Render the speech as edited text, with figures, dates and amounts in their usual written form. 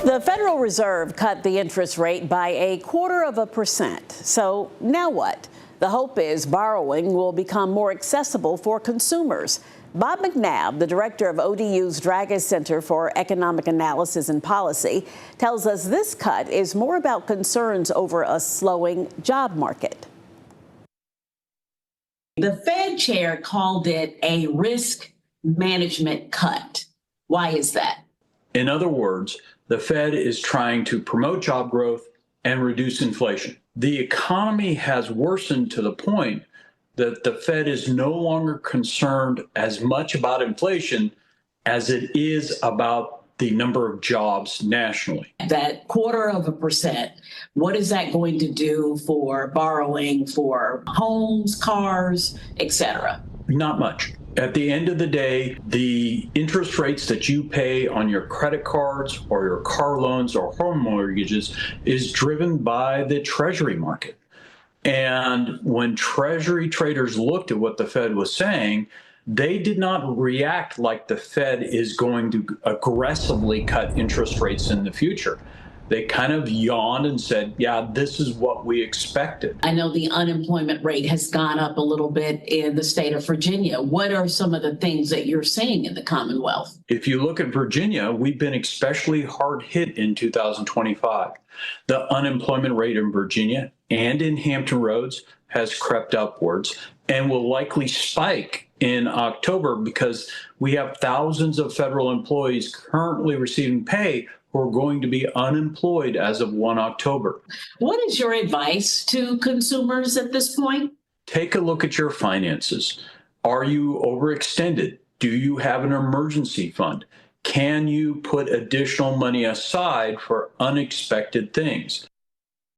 The Federal Reserve cut the interest rate by 0.25%. So now what? The hope is borrowing will become more accessible for consumers. Bob McNab, the director of ODU's Dragas Center for Economic Analysis and Policy, tells us this cut is more about concerns over a slowing job market. The Fed chair called it a risk management cut. Why is that? In other words, the Fed is trying to promote job growth and reduce inflation. The economy has worsened to the point that the Fed is no longer concerned as much about inflation as it is about the number of jobs nationally. That 0.25%, what is that going to do for borrowing for homes, cars, etc.? Not much. At the end of the day, the interest rates that you pay on your credit cards or your car loans or home mortgages is driven by the Treasury market. And when Treasury traders looked at what the Fed was saying, they did not react like the Fed is going to aggressively cut interest rates in the future. They kind of yawned and said, yeah, this is what we expected. I know the unemployment rate has gone up a little bit in the state of Virginia. What are some of the things that you're seeing in the Commonwealth? If you look at Virginia, we've been especially hard hit in 2025. The unemployment rate in Virginia and in Hampton Roads has crept upwards and will likely spike in October because we have thousands of federal employees currently receiving pay who are going to be unemployed as of 1 October. What is your advice to consumers at this point? Take a look at your finances. Are you overextended? Do you have an emergency fund? Can you put additional money aside for unexpected things?